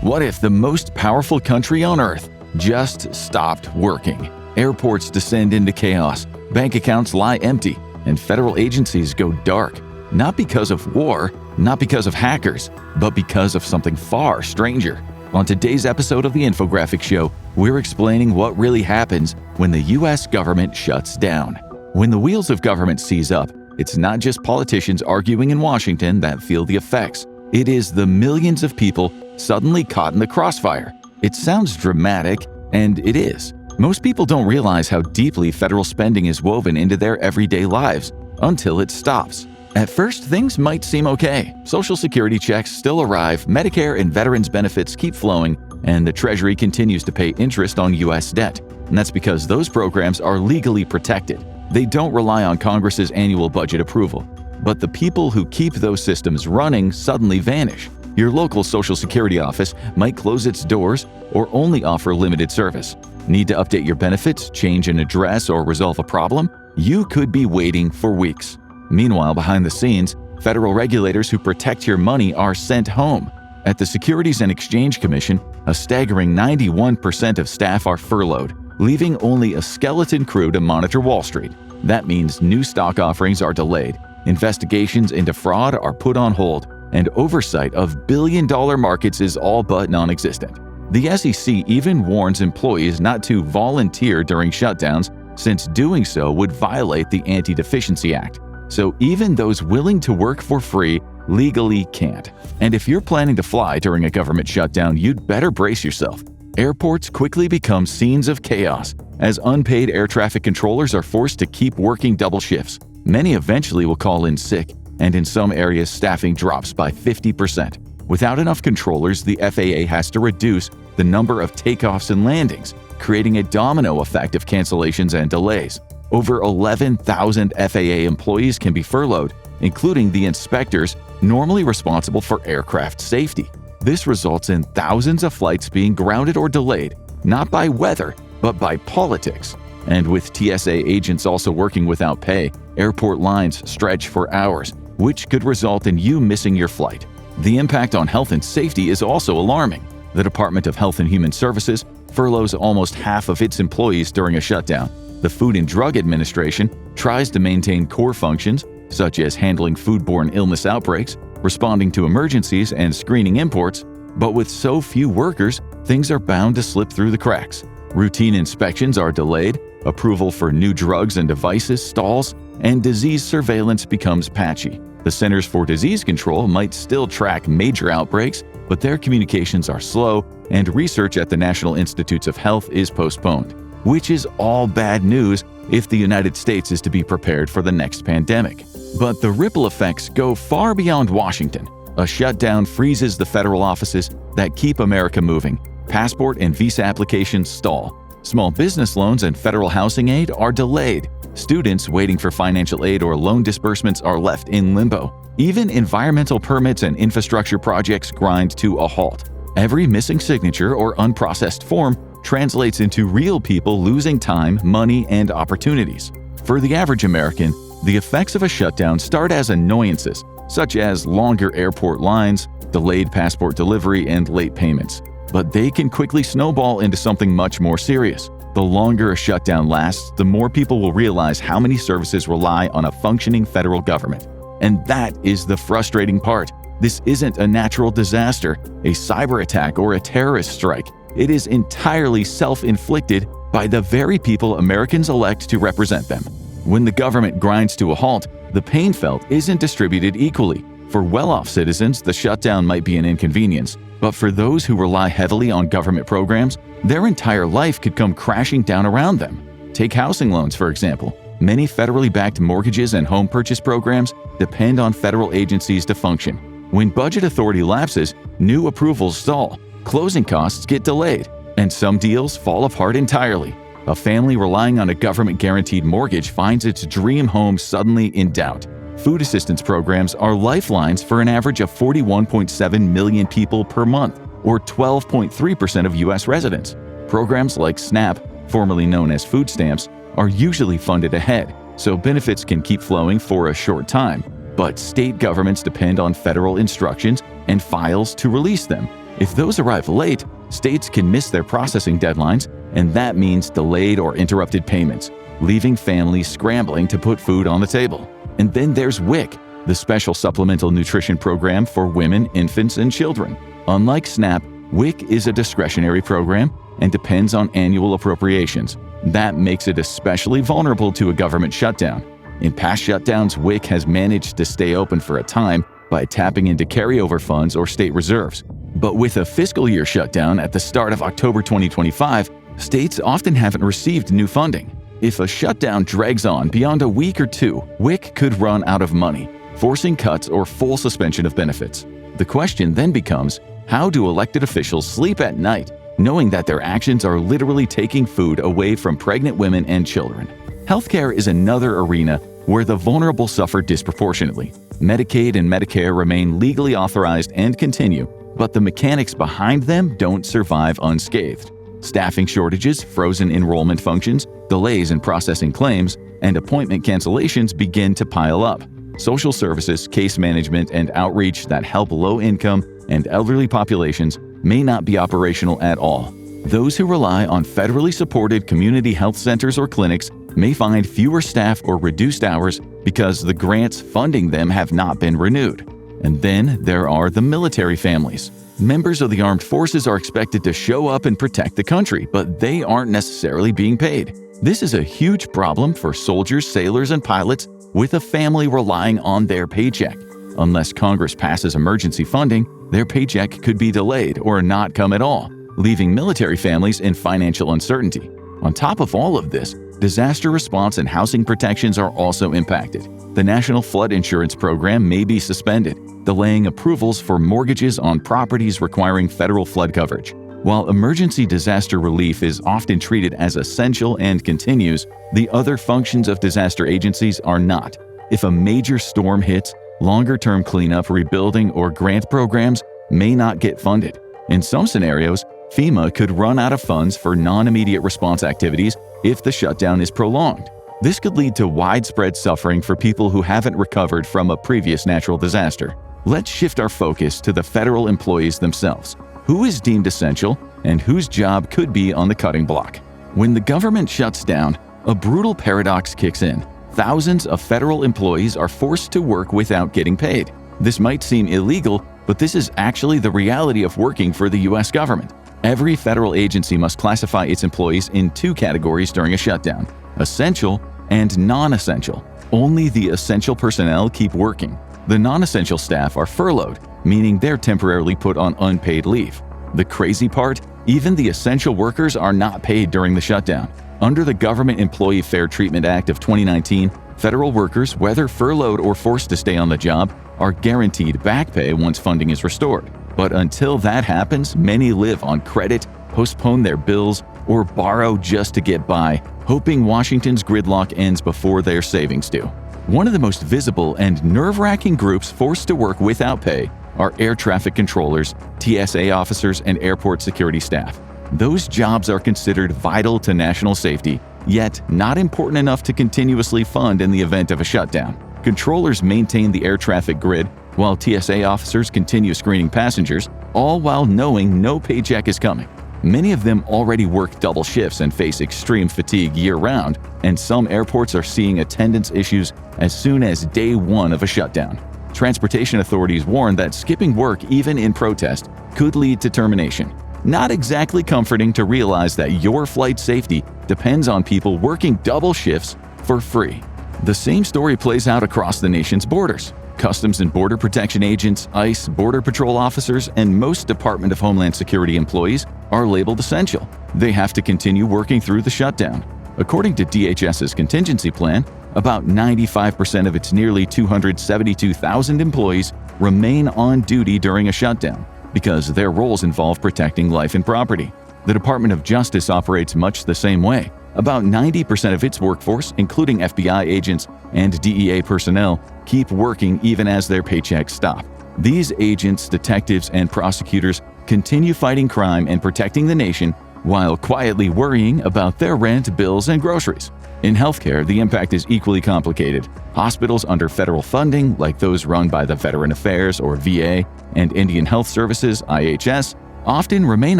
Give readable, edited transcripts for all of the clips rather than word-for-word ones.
What if the most powerful country on earth just stopped working? Airports descend into chaos, bank accounts lie empty, and federal agencies go dark. Not because of war, not because of hackers, but because of something far stranger. On today's episode of the Infographic Show, we're explaining what really happens when the U.S. government shuts down. When the wheels of government seize up, it's not just politicians arguing in Washington that feel the effects. It is the millions of people suddenly caught in the crossfire. It sounds dramatic, and it is. Most people don't realize how deeply federal spending is woven into their everyday lives until it stops. At first, things might seem okay. Social Security checks still arrive, Medicare and veterans benefits keep flowing, and the Treasury continues to pay interest on U.S. debt. And that's because those programs are legally protected. They don't rely on Congress's annual budget approval. But the people who keep those systems running suddenly vanish. Your local Social Security office might close its doors or only offer limited service. Need to update your benefits, change an address, or resolve a problem? You could be waiting for weeks. Meanwhile, behind the scenes, federal regulators who protect your money are sent home. At the Securities and Exchange Commission, a staggering 91% of staff are furloughed, leaving only a skeleton crew to monitor Wall Street. That means new stock offerings are delayed, investigations into fraud are put on hold, and oversight of billion-dollar markets is all but non-existent. The SEC even warns employees not to volunteer during shutdowns, since doing so would violate the Anti-Deficiency Act. So even those willing to work for free legally can't. And if you're planning to fly during a government shutdown, you'd better brace yourself. Airports quickly become scenes of chaos, as unpaid air traffic controllers are forced to keep working double shifts. Many eventually will call in sick, and in some areas staffing drops by 50%. Without enough controllers, the FAA has to reduce the number of takeoffs and landings, creating a domino effect of cancellations and delays. Over 11,000 FAA employees can be furloughed, including the inspectors normally responsible for aircraft safety. This results in thousands of flights being grounded or delayed, not by weather, but by politics. And with TSA agents also working without pay, airport lines stretch for hours, which could result in you missing your flight. The impact on health and safety is also alarming. The Department of Health and Human Services furloughs almost half of its employees during a shutdown. The Food and Drug Administration tries to maintain core functions, such as handling foodborne illness outbreaks, responding to emergencies, and screening imports, but with so few workers, things are bound to slip through the cracks. Routine inspections are delayed, approval for new drugs and devices stalls, and disease surveillance becomes patchy. The Centers for Disease Control might still track major outbreaks, but their communications are slow, and research at the National Institutes of Health is postponed, which is all bad news if the United States is to be prepared for the next pandemic. But the ripple effects go far beyond Washington. A shutdown freezes the federal offices that keep America moving. Passport and visa applications stall. Small business loans and federal housing aid are delayed. Students waiting for financial aid or loan disbursements are left in limbo. Even environmental permits and infrastructure projects grind to a halt. Every missing signature or unprocessed form translates into real people losing time, money, and opportunities. For the average American, the effects of a shutdown start as annoyances, such as longer airport lines, delayed passport delivery, and late payments. But they can quickly snowball into something much more serious. The longer a shutdown lasts, the more people will realize how many services rely on a functioning federal government. And that is the frustrating part. This isn't a natural disaster, a cyber attack, or a terrorist strike. It is entirely self-inflicted by the very people Americans elect to represent them. When the government grinds to a halt, the pain felt isn't distributed equally. For well-off citizens, the shutdown might be an inconvenience, but for those who rely heavily on government programs, their entire life could come crashing down around them. Take housing loans, for example. Many federally backed mortgages and home purchase programs depend on federal agencies to function. When budget authority lapses, new approvals stall, closing costs get delayed, and some deals fall apart entirely. A family relying on a government-guaranteed mortgage finds its dream home suddenly in doubt. Food assistance programs are lifelines for an average of 41.7 million people per month, or 12.3% of U.S. residents. Programs like SNAP, formerly known as food stamps, are usually funded ahead, so benefits can keep flowing for a short time. But state governments depend on federal instructions and files to release them. If those arrive late, states can miss their processing deadlines, and that means delayed or interrupted payments, leaving families scrambling to put food on the table. And then there's WIC, the Special Supplemental Nutrition Program for women, infants, and children. Unlike SNAP, WIC is a discretionary program and depends on annual appropriations. That makes it especially vulnerable to a government shutdown. In past shutdowns, WIC has managed to stay open for a time by tapping into carryover funds or state reserves. But with a fiscal year shutdown at the start of October 2025, states often haven't received new funding. If a shutdown drags on beyond a week or two, WIC could run out of money, forcing cuts or full suspension of benefits. The question then becomes, how do elected officials sleep at night knowing that their actions are literally taking food away from pregnant women and children? Healthcare is another arena where the vulnerable suffer disproportionately. Medicaid and Medicare remain legally authorized and continue, but the mechanics behind them don't survive unscathed. Staffing shortages, frozen enrollment functions, delays in processing claims, and appointment cancellations begin to pile up. Social services, case management, and outreach that help low-income and elderly populations may not be operational at all. Those who rely on federally supported community health centers or clinics may find fewer staff or reduced hours because the grants funding them have not been renewed. And then there are the military families. Members of the armed forces are expected to show up and protect the country, but they aren't necessarily being paid. This is a huge problem for soldiers, sailors, and pilots with a family relying on their paycheck. Unless Congress passes emergency funding, their paycheck could be delayed or not come at all, leaving military families in financial uncertainty. On top of all of this, disaster response and housing protections are also impacted. The National Flood Insurance Program may be suspended, delaying approvals for mortgages on properties requiring federal flood coverage. While emergency disaster relief is often treated as essential and continues, the other functions of disaster agencies are not. If a major storm hits, longer-term cleanup, rebuilding, or grant programs may not get funded. In some scenarios, FEMA could run out of funds for non-immediate response activities if the shutdown is prolonged. This could lead to widespread suffering for people who haven't recovered from a previous natural disaster. Let's shift our focus to the federal employees themselves. Who is deemed essential and whose job could be on the cutting block? When the government shuts down, a brutal paradox kicks in. Thousands of federal employees are forced to work without getting paid. This might seem illegal, but this is actually the reality of working for the U.S. government. Every federal agency must classify its employees in two categories during a shutdown: essential and non-essential. Only the essential personnel keep working. The non-essential staff are furloughed, meaning they're temporarily put on unpaid leave. The crazy part? Even the essential workers are not paid during the shutdown. Under the Government Employee Fair Treatment Act of 2019, federal workers, whether furloughed or forced to stay on the job, are guaranteed back pay once funding is restored. But until that happens, many live on credit, postpone their bills, or borrow just to get by, hoping Washington's gridlock ends before their savings do. One of the most visible and nerve-wracking groups forced to work without pay are air traffic controllers, TSA officers, and airport security staff. Those jobs are considered vital to national safety, yet not important enough to continuously fund in the event of a shutdown. Controllers maintain the air traffic grid, while TSA officers continue screening passengers, all while knowing no paycheck is coming. Many of them already work double shifts and face extreme fatigue year-round, and some airports are seeing attendance issues as soon as day one of a shutdown. Transportation authorities warn that skipping work, even in protest, could lead to termination. Not exactly comforting to realize that your flight safety depends on people working double shifts for free. The same story plays out across the nation's borders. Customs and Border Protection agents, ICE, Border Patrol officers, and most Department of Homeland Security employees are labeled essential. They have to continue working through the shutdown. According to DHS's contingency plan, about 95% of its nearly 272,000 employees remain on duty during a shutdown because their roles involve protecting life and property. The Department of Justice operates much the same way. About 90% of its workforce, including FBI agents and DEA personnel, keep working even as their paychecks stop. These agents, detectives, and prosecutors continue fighting crime and protecting the nation while quietly worrying about their rent, bills, and groceries. In healthcare, the impact is equally complicated. Hospitals under federal funding, like those run by the Veteran Affairs or VA and Indian Health Services (IHS), often remain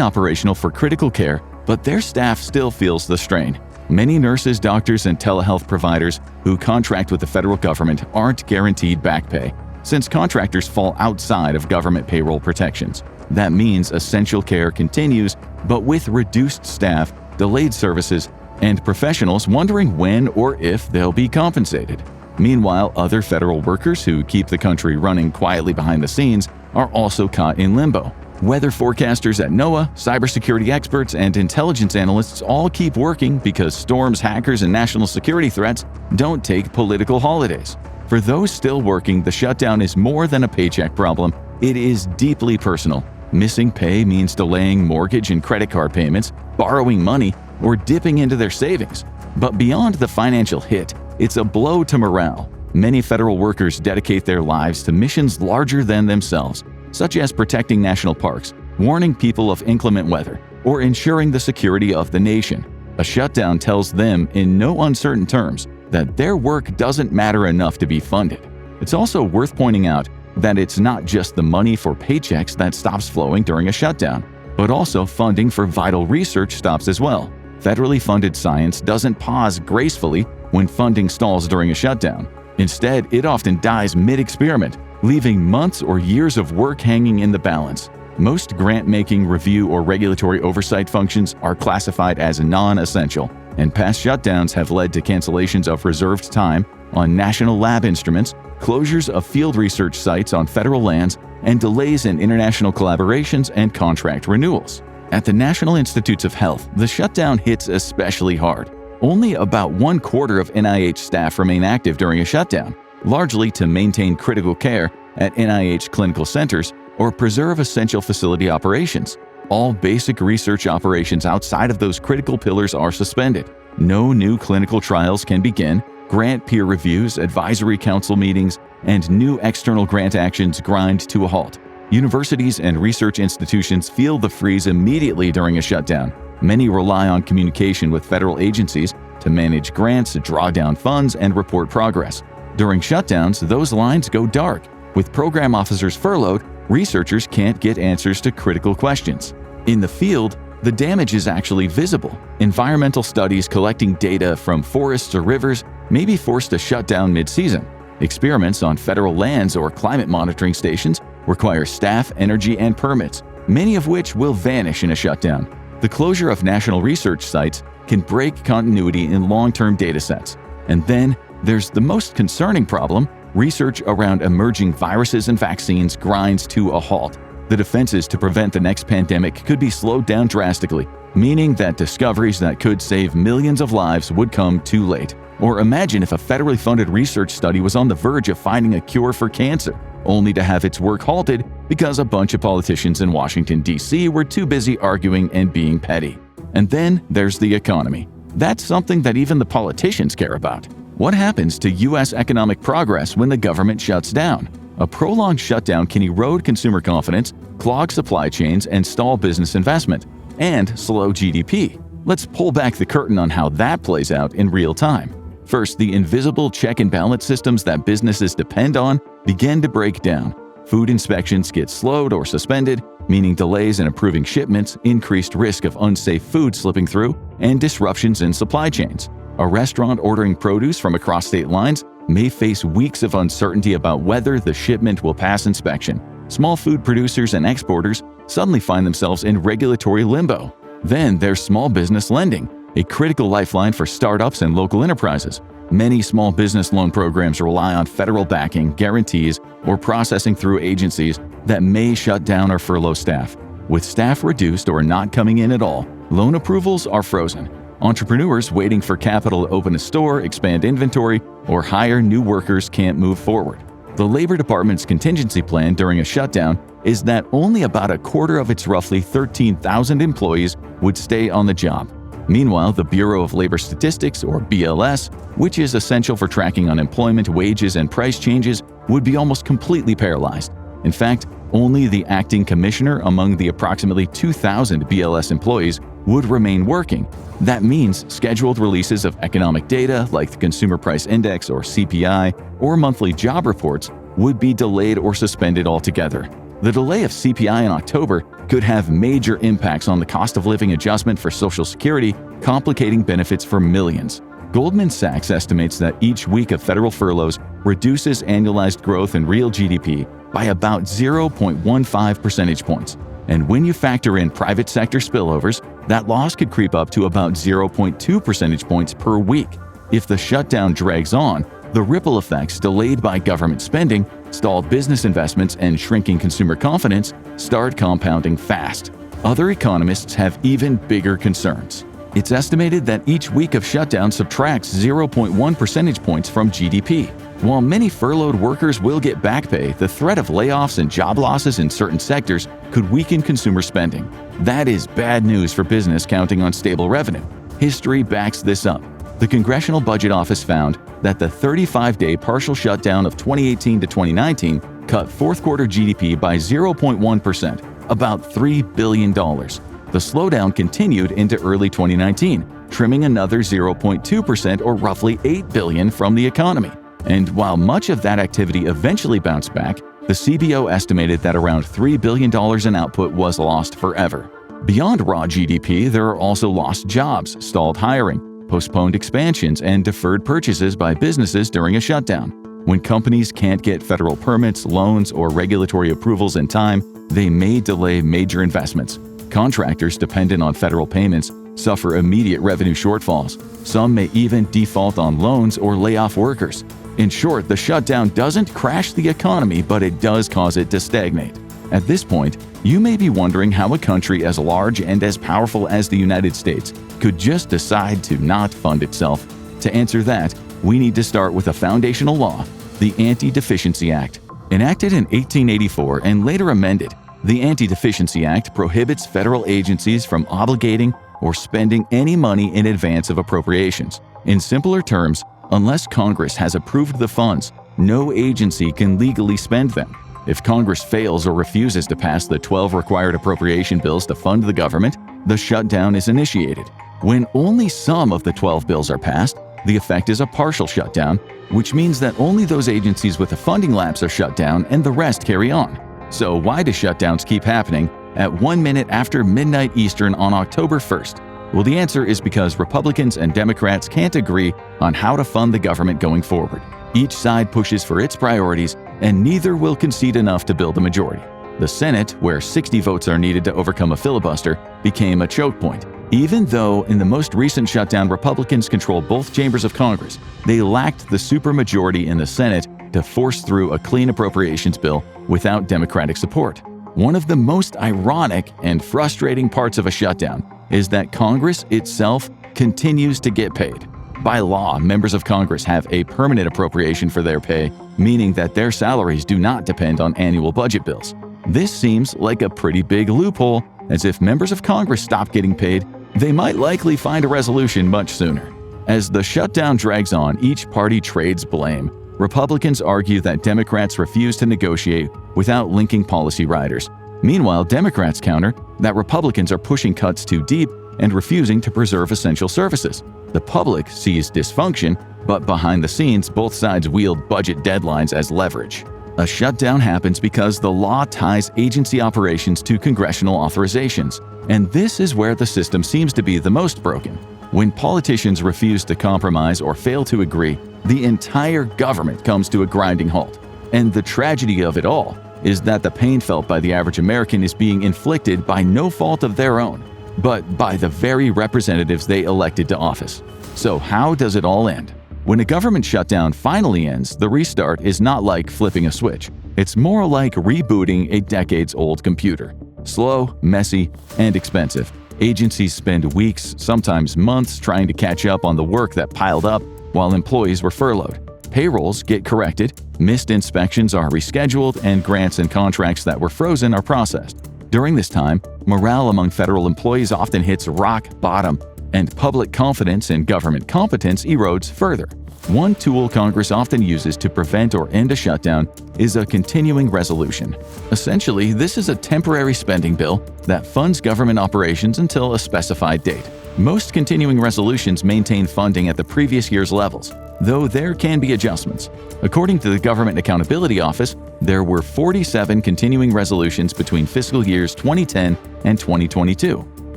operational for critical care, but their staff still feels the strain. Many nurses, doctors, and telehealth providers who contract with the federal government aren't guaranteed back pay, since contractors fall outside of government payroll protections. That means essential care continues, but with reduced staff, delayed services, and professionals wondering when or if they'll be compensated. Meanwhile, other federal workers who keep the country running quietly behind the scenes are also caught in limbo. Weather forecasters at NOAA, cybersecurity experts, and intelligence analysts all keep working because storms, hackers, and national security threats don't take political holidays. For those still working, the shutdown is more than a paycheck problem. It is deeply personal. Missing pay means delaying mortgage and credit card payments, borrowing money, or dipping into their savings. But beyond the financial hit, it's a blow to morale. Many federal workers dedicate their lives to missions larger than themselves, such as protecting national parks, warning people of inclement weather, or ensuring the security of the nation. A shutdown tells them in no uncertain terms that their work doesn't matter enough to be funded. It's also worth pointing out that it's not just the money for paychecks that stops flowing during a shutdown, but also funding for vital research stops as well. Federally funded science doesn't pause gracefully when funding stalls during a shutdown. Instead, it often dies mid-experiment, leaving months or years of work hanging in the balance. Most grant-making, review, or regulatory oversight functions are classified as non-essential, and past shutdowns have led to cancellations of reserved time on national lab instruments, closures of field research sites on federal lands, and delays in international collaborations and contract renewals. At the National Institutes of Health, the shutdown hits especially hard. Only about 1/4 of NIH staff remain active during a shutdown, largely to maintain critical care at NIH clinical centers or preserve essential facility operations. All basic research operations outside of those critical pillars are suspended. No new clinical trials can begin, grant peer reviews, advisory council meetings, and new external grant actions grind to a halt. Universities and research institutions feel the freeze immediately during a shutdown. Many rely on communication with federal agencies to manage grants, draw down funds, and report progress. During shutdowns, those lines go dark. With program officers furloughed, researchers can't get answers to critical questions. In the field, the damage is actually visible. Environmental studies collecting data from forests or rivers may be forced to shut down mid-season. Experiments on federal lands or climate monitoring stations require staff, energy, and permits, many of which will vanish in a shutdown. The closure of national research sites can break continuity in long-term datasets. And then there's the most concerning problem: research around emerging viruses and vaccines grinds to a halt. The defenses to prevent the next pandemic could be slowed down drastically, meaning that discoveries that could save millions of lives would come too late. Or imagine if a federally funded research study was on the verge of finding a cure for cancer, only to have its work halted because a bunch of politicians in Washington, D.C. were too busy arguing and being petty. And then there's the economy. That's something that even the politicians care about. What happens to U.S. economic progress when the government shuts down? A prolonged shutdown can erode consumer confidence, clog supply chains, and stall business investment, and slow GDP. Let's pull back the curtain on how that plays out in real time. First, the invisible check and balance systems that businesses depend on begin to break down. Food inspections get slowed or suspended, meaning delays in approving shipments, increased risk of unsafe food slipping through, and disruptions in supply chains. A restaurant ordering produce from across state lines may face weeks of uncertainty about whether the shipment will pass inspection. Small food producers and exporters suddenly find themselves in regulatory limbo. Then there's small business lending, a critical lifeline for startups and local enterprises. Many small business loan programs rely on federal backing, guarantees, or processing through agencies that may shut down or furlough staff. With staff reduced or not coming in at all, loan approvals are frozen. Entrepreneurs waiting for capital to open a store, expand inventory, or hire new workers can't move forward. The Labor Department's contingency plan during a shutdown is that only about a quarter of its roughly 13,000 employees would stay on the job. Meanwhile, the Bureau of Labor Statistics, or BLS, which is essential for tracking unemployment, wages, and price changes, would be almost completely paralyzed. In fact, only the acting commissioner among the approximately 2,000 BLS employees would remain working. That means scheduled releases of economic data like the Consumer Price Index or CPI or monthly job reports would be delayed or suspended altogether. The delay of CPI in October could have major impacts on the cost of living adjustment for Social Security, complicating benefits for millions. Goldman Sachs estimates that each week of federal furloughs reduces annualized growth in real GDP by about 0.15 percentage points. And when you factor in private sector spillovers, that loss could creep up to about 0.2 percentage points per week. If the shutdown drags on, the ripple effects delayed by government spending, stalled business investments, and shrinking consumer confidence start compounding fast. Other economists have even bigger concerns. It's estimated that each week of shutdown subtracts 0.1 percentage points from GDP. While many furloughed workers will get back pay, the threat of layoffs and job losses in certain sectors could weaken consumer spending. That is bad news for business counting on stable revenue. History backs this up. The Congressional Budget Office found that the 35-day partial shutdown of 2018 to 2019 cut fourth-quarter GDP by 0.1%, about $3 billion. The slowdown continued into early 2019, trimming another 0.2% or roughly $8 billion from the economy. And while much of that activity eventually bounced back, the CBO estimated that around $3 billion in output was lost forever. Beyond raw GDP, there are also lost jobs, stalled hiring, postponed expansions, and deferred purchases by businesses during a shutdown. When companies can't get federal permits, loans, or regulatory approvals in time, they may delay major investments. Contractors dependent on federal payments suffer immediate revenue shortfalls. Some may even default on loans or lay off workers. In short, the shutdown doesn't crash the economy, but it does cause it to stagnate. At this point, you may be wondering how a country as large and as powerful as the United States could just decide to not fund itself. To answer that, we need to start with a foundational law, the Anti-Deficiency Act. Enacted in 1884 and later amended, the Anti-Deficiency Act prohibits federal agencies from obligating or spending any money in advance of appropriations. In simpler terms, unless Congress has approved the funds, no agency can legally spend them. If Congress fails or refuses to pass the 12 required appropriation bills to fund the government, the shutdown is initiated. When only some of the 12 bills are passed, the effect is a partial shutdown, which means that only those agencies with a funding lapse are shut down and the rest carry on. So why do shutdowns keep happening at 1 minute after midnight Eastern on October 1st? Well, the answer is because Republicans and Democrats can't agree on how to fund the government going forward. Each side pushes for its priorities, and neither will concede enough to build a majority. The Senate, where 60 votes are needed to overcome a filibuster, became a choke point. Even though in the most recent shutdown Republicans controlled both chambers of Congress, they lacked the supermajority in the Senate to force through a clean appropriations bill without Democratic support. One of the most ironic and frustrating parts of a shutdown is that Congress itself continues to get paid. By law, members of Congress have a permanent appropriation for their pay, meaning that their salaries do not depend on annual budget bills. This seems like a pretty big loophole, as if members of Congress stop getting paid, they might likely find a resolution much sooner. As the shutdown drags on, each party trades blame. Republicans argue that Democrats refuse to negotiate without linking policy riders. Meanwhile, Democrats counter that Republicans are pushing cuts too deep and refusing to preserve essential services. The public sees dysfunction, but behind the scenes, both sides wield budget deadlines as leverage. A shutdown happens because the law ties agency operations to congressional authorizations, and this is where the system seems to be the most broken. When politicians refuse to compromise or fail to agree, the entire government comes to a grinding halt. And the tragedy of it all is that the pain felt by the average American is being inflicted by no fault of their own, but by the very representatives they elected to office. So how does it all end? When a government shutdown finally ends, the restart is not like flipping a switch. It's more like rebooting a decades-old computer. Slow, messy, and expensive. Agencies spend weeks, sometimes months, trying to catch up on the work that piled up while employees were furloughed. Payrolls get corrected, missed inspections are rescheduled, and grants and contracts that were frozen are processed. During this time, morale among federal employees often hits rock bottom, and public confidence in government competence erodes further. One tool Congress often uses to prevent or end a shutdown is a continuing resolution. Essentially, this is a temporary spending bill that funds government operations until a specified date. Most continuing resolutions maintain funding at the previous year's levels, though there can be adjustments. According to the Government Accountability Office, there were 47 continuing resolutions between fiscal years 2010 and 2022.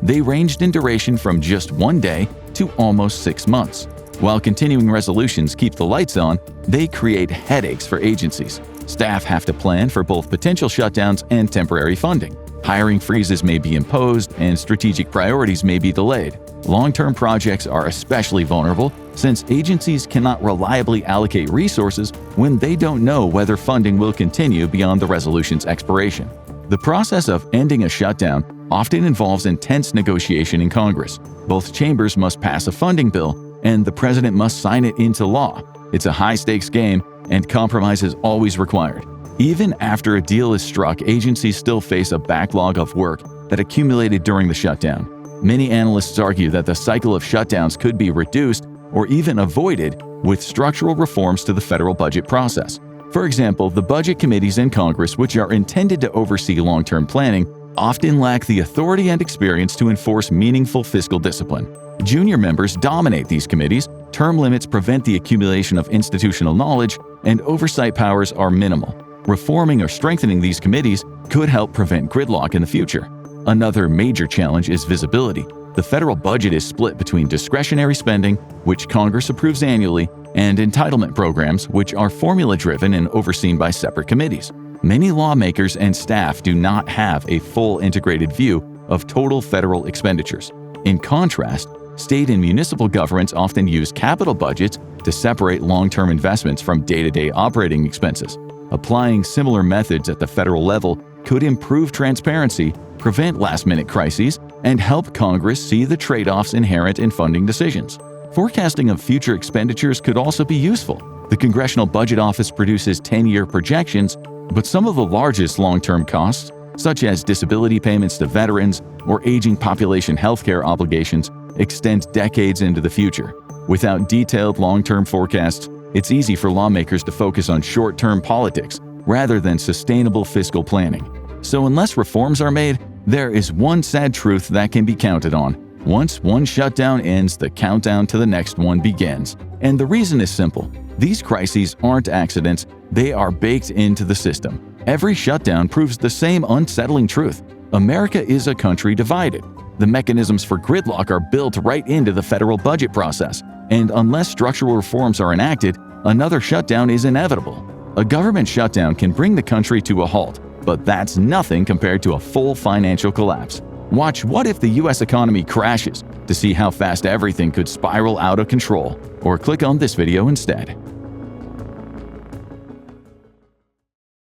They ranged in duration from just 1 day to almost 6 months. While continuing resolutions keep the lights on, they create headaches for agencies. Staff have to plan for both potential shutdowns and temporary funding. Hiring freezes may be imposed, and strategic priorities may be delayed. Long-term projects are especially vulnerable since agencies cannot reliably allocate resources when they don't know whether funding will continue beyond the resolution's expiration. The process of ending a shutdown often involves intense negotiation in Congress. Both chambers must pass a funding bill, and the president must sign it into law. It's a high-stakes game, and compromise is always required. Even after a deal is struck, agencies still face a backlog of work that accumulated during the shutdown. Many analysts argue that the cycle of shutdowns could be reduced or even avoided with structural reforms to the federal budget process. For example, the budget committees in Congress, which are intended to oversee long-term planning, often lack the authority and experience to enforce meaningful fiscal discipline. Junior members dominate these committees, term limits prevent the accumulation of institutional knowledge, and oversight powers are minimal. Reforming or strengthening these committees could help prevent gridlock in the future. Another major challenge is visibility. The federal budget is split between discretionary spending, which Congress approves annually, and entitlement programs, which are formula-driven and overseen by separate committees. Many lawmakers and staff do not have a full integrated view of total federal expenditures. In contrast, state and municipal governments often use capital budgets to separate long-term investments from day-to-day operating expenses. Applying similar methods at the federal level could improve transparency, prevent last-minute crises, and help Congress see the trade-offs inherent in funding decisions. Forecasting of future expenditures could also be useful. The Congressional Budget Office produces 10-year projections, but some of the largest long-term costs, such as disability payments to veterans or aging population healthcare obligations, extend decades into the future. Without detailed long-term forecasts, it's easy for lawmakers to focus on short-term politics rather than sustainable fiscal planning. So unless reforms are made, there is one sad truth that can be counted on. Once one shutdown ends, the countdown to the next one begins. And the reason is simple. These crises aren't accidents, they are baked into the system. Every shutdown proves the same unsettling truth. America is a country divided. The mechanisms for gridlock are built right into the federal budget process, and unless structural reforms are enacted, another shutdown is inevitable. A government shutdown can bring the country to a halt, but that's nothing compared to a full financial collapse. Watch What If the U.S. Economy Crashes to see how fast everything could spiral out of control, or click on this video instead.